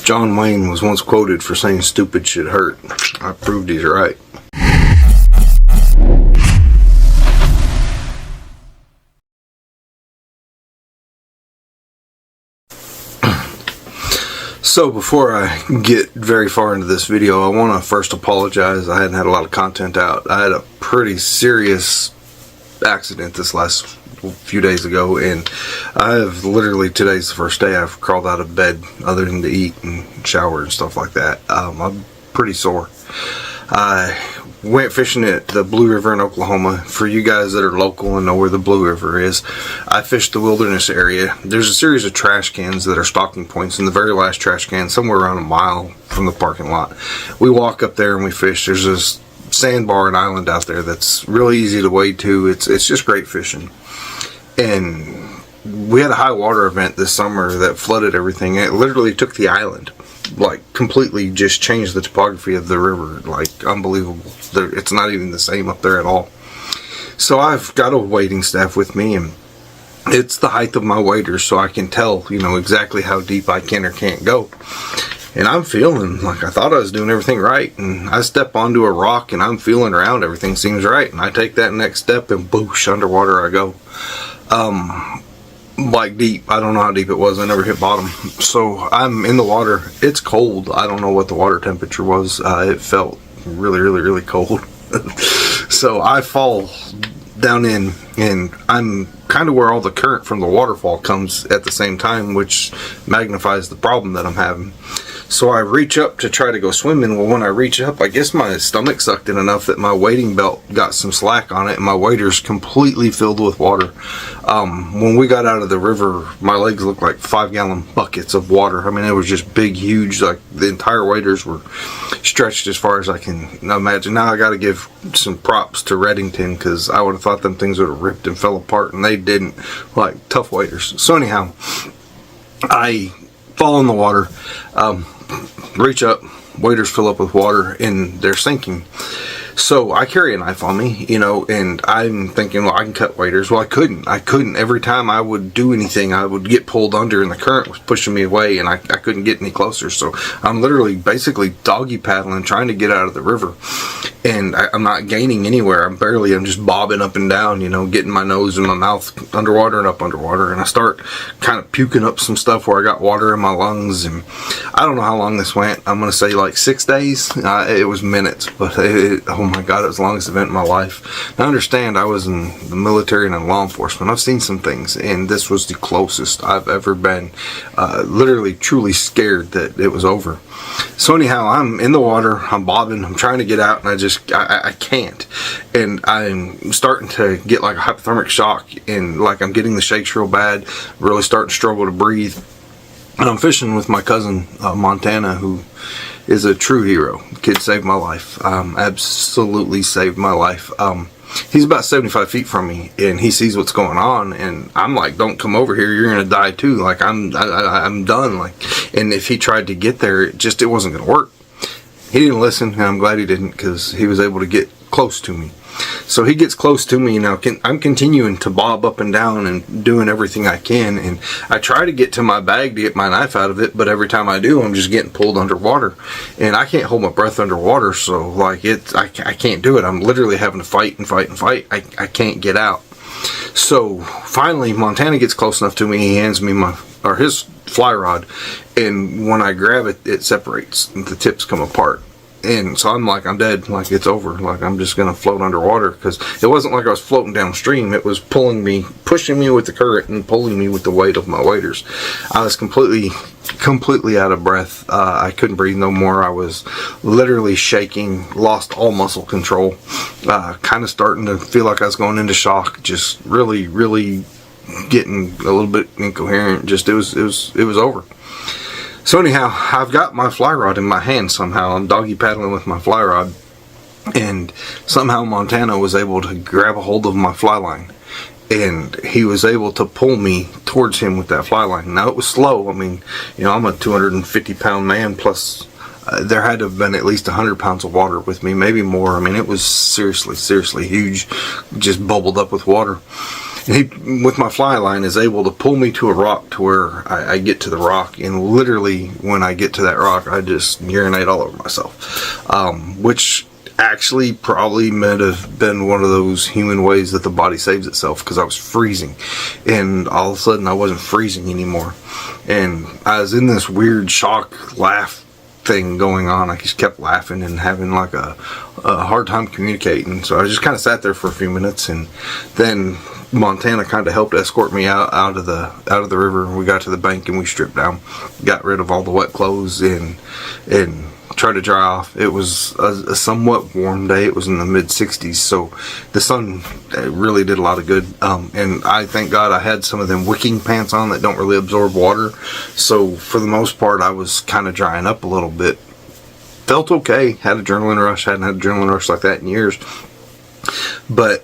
John Wayne was once quoted for saying stupid shit hurt. I proved he's right. So before I get very far into this video, I want to first apologize. I hadn't had a lot of content out. I had a pretty serious accident this last few days ago, and I have literally, today's the first day I've crawled out of bed other than to eat and shower and stuff like that. I'm pretty sore. I went fishing at the Blue River in Oklahoma. For you guys that are local and know where the Blue River is, I fished the wilderness area. There's a series of trash cans that are stocking points, and the very last trash can, somewhere around a mile from the parking lot. We walk up there and we fish. There's this sandbar and island out there that's really easy to wade to. It's just great fishing. And we had a high water event this summer that flooded everything. It literally took the island, like completely just changed the topography of the river, like unbelievable. It's not even the same up there at all. So I've got a wading staff with me, and it's the height of my waders, so I can tell, you know, exactly how deep I can or can't go. And I'm feeling like I thought I was doing everything right, and I step onto a rock and I'm feeling around, everything seems right, and I take that next step and boosh, underwater I go. Like deep. I don't know how deep it was. I never hit bottom. So I'm in the water. It's cold. I don't know what the water temperature was. It felt really cold. So I fall down in, and I'm kind of where all the current from the waterfall comes at the same time, which magnifies the problem that I'm having. So I reach up to try to go swimming. Well, when I reach up, I guess my stomach sucked in enough that my wading belt got some slack on it, and my waders completely filled with water. When we got out of the river, my legs looked like 5-gallon buckets of water. I mean, it was just big, huge, like the entire waders were stretched as far as I can imagine. Now I got to give some props to Reddington, because I would have thought them things would have ripped and fell apart, and they didn't. Like, tough waders. So anyhow, I fall in the water, reach up, waders fill up with water, and they're sinking. So I carry a knife on me, you know, and I'm thinking, well, I can cut waders. Well, I couldn't. Every time I would do anything, I would get pulled under, and the current was pushing me away, and I couldn't get any closer. So I'm literally basically doggy paddling, trying to get out of the river. And I'm not gaining anywhere. I'm just bobbing up and down, you know, getting my nose and my mouth underwater and up underwater. And I start kind of puking up some stuff where I got water in my lungs. And I don't know how long this went. I'm going to say like 6 days. It was minutes, but oh my God, it was the longest event in my life. Now understand, I was in the military and in law enforcement. I've seen some things, and this was the closest I've ever been. Literally, truly scared that it was over. So anyhow, I'm in the water, I'm bobbing, I'm trying to get out, and I can't. And I'm starting to get like a hypothermic shock, and like I'm getting the shakes real bad, really starting to struggle to breathe. And I'm fishing with my cousin, Montana, who is a true hero. The kid saved my life. Absolutely saved my life. He's about 75 feet from me, and he sees what's going on, and I'm like, don't come over here, you're gonna die too. Like I'm done. Like, and if he tried to get there, it wasn't gonna work. He didn't listen, and I'm glad he didn't, because he was able to get close to me. So he gets close to me. Now I'm continuing to bob up and down and doing everything I can, and I try to get to my bag to get my knife out of it, but every time I do, I'm just getting pulled underwater, and I can't hold my breath underwater. So like I can't do it. I'm literally having to fight and fight and fight. I can't get out. So finally Montana gets close enough to me. He hands me his fly rod, and when I grab it, it separates and the tips come apart. And so I'm like, I'm dead, like it's over, like I'm just gonna float underwater, because it wasn't like I was floating downstream. It was pulling me, pushing me with the current and pulling me with the weight of my waders. I was completely out of breath. I couldn't breathe no more. I was literally shaking, lost all muscle control, kind of starting to feel like I was going into shock, just really getting a little bit incoherent. Just it was over. So anyhow, I've got my fly rod in my hand somehow. I'm doggy paddling with my fly rod, and somehow Montana was able to grab a hold of my fly line, and he was able to pull me towards him with that fly line. Now it was slow. I mean, you know, I'm a 250-pound man, plus there had to have been at least 100 pounds of water with me, maybe more. I mean, it was seriously huge, just bubbled up with water. And he, with my fly line, is able to pull me to a rock to where I get to the rock, and literally when I get to that rock, I just urinate all over myself, which actually probably might have been one of those human ways that the body saves itself, because I was freezing, and all of a sudden I wasn't freezing anymore, and I was in this weird shock laugh thing going on. I just kept laughing and having like a hard time communicating, so I just kind of sat there for a few minutes, and then Montana kind of helped escort me out of the river. We got to the bank and we stripped down, got rid of all the wet clothes, and tried to dry off. It was a somewhat warm day. It was in the mid-60s, so the sun really did a lot of good. And I thank God I had some of them wicking pants on that don't really absorb water, so for the most part I was kind of drying up a little bit. Felt okay. Had adrenaline rush. Hadn't had an adrenaline rush like that in years. But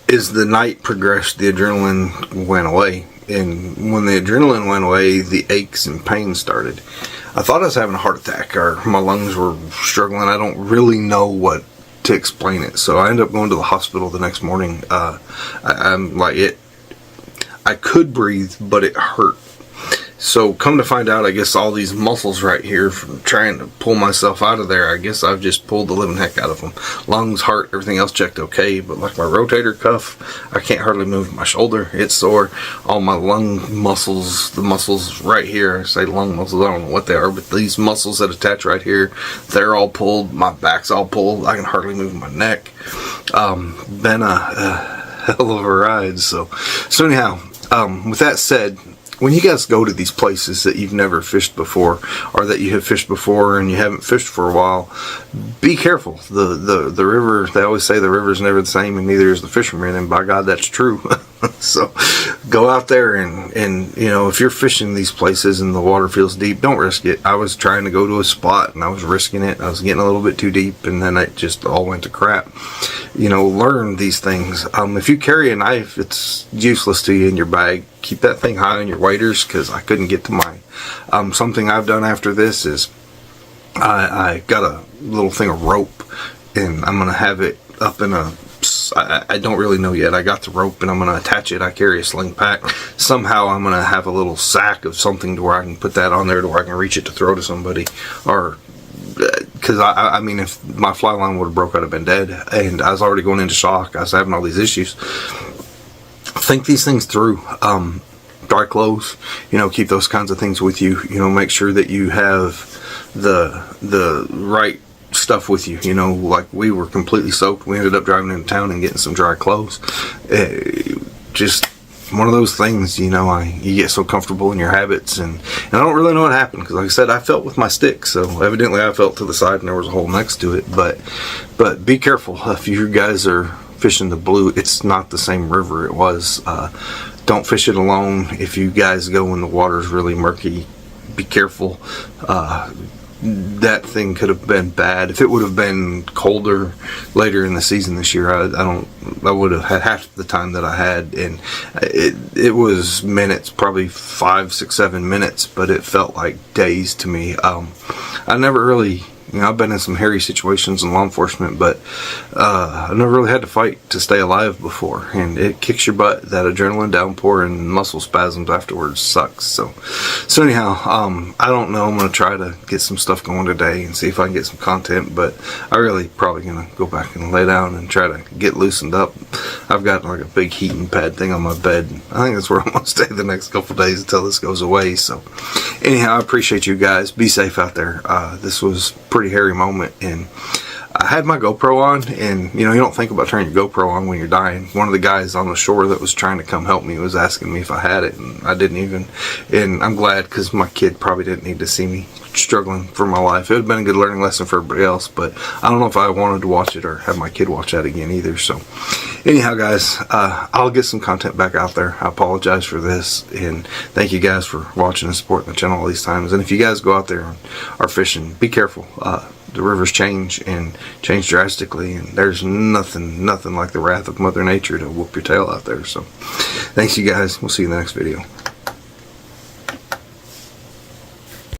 as the night progressed, the adrenaline went away, and when the adrenaline went away, the aches and pains started. I thought I was having a heart attack, or my lungs were struggling. I don't really know what to explain it, so I ended up going to the hospital the next morning. I'm like, I could breathe, but it hurt. So come to find out, I guess all these muscles right here from trying to pull myself out of there, I guess I've just pulled the living heck out of them. Lungs, heart, everything else checked okay, but like my rotator cuff, I can't hardly move my shoulder. It's sore. All my lung muscles, the muscles right here, I say lung muscles, I don't know what they are, but these muscles that attach right here, they're all pulled. My back's all pulled. I can hardly move my neck. Been a hell of a ride. So anyhow, with that said, when you guys go to these places that you've never fished before, or that you have fished before and you haven't fished for a while, be careful. The river, they always say the river's never the same, and neither is the fisherman, and by God, that's true. So go out there and you know, if you're fishing these places and the water feels deep, don't risk it. I was trying to go to a spot and I was risking it. I was getting a little bit too deep, and then it just all went to crap. You know, learn these things. If you carry a knife, it's useless to you in your bag. Keep that thing high on your waders, because I couldn't get to mine. Something I've done after this is I got a little thing of rope, and I'm gonna have it up in a, I don't really know yet. I got the rope and I'm going to attach it. I carry a sling pack. Somehow I'm going to have a little sack of something to where I can put that on there to where I can reach it to throw to somebody. Or, because I mean, if my fly line would have broke, I'd have been dead. And I was already going into shock. I was having all these issues. Think these things through. Dry clothes, you know, keep those kinds of things with you. You know, make sure that you have the right stuff with you. You know, like we were completely soaked. We ended up driving into town and getting some dry clothes. Just one of those things, you know, you get so comfortable in your habits, and I don't really know what happened, because like I said, I felt with my stick, so evidently I felt to the side and there was a hole next to it. But be careful if you guys are fishing the Blue. It's not the same river it was. Don't fish it alone. If you guys go when the water's really murky, be careful. That thing could have been bad. If it would have been colder later in the season this year, I would have had half the time that I had, and it was minutes, probably 5, 6, 7 minutes, but it felt like days to me. I never really, you know, I've been in some hairy situations in law enforcement, but I never really had to fight to stay alive before, and it kicks your butt. That adrenaline downpour and muscle spasms afterwards sucks. So anyhow, I don't know. I'm going to try to get some stuff going today and see if I can get some content, but I really probably going to go back and lay down and try to get loosened up. I've got like a big heating pad thing on my bed. I think that's where I'm going to stay the next couple days until this goes away. So anyhow, I appreciate you guys. Be safe out there. This was pretty hairy moment, and I had my GoPro on, and you know, you don't think about turning your GoPro on when you're dying. One of the guys on the shore that was trying to come help me was asking me if I had it, and I didn't even, and I'm glad, because my kid probably didn't need to see me struggling for my life. It would have been a good learning lesson for everybody else, but I don't know if I wanted to watch it or have my kid watch that again either. So anyhow, guys, I'll get some content back out there. I apologize for this, and thank you guys for watching and supporting the channel all these times. And if you guys go out there and are fishing, be careful. The rivers change drastically, and there's nothing like the wrath of Mother Nature to whoop your tail out there. So thanks you guys. We'll see you in the next video.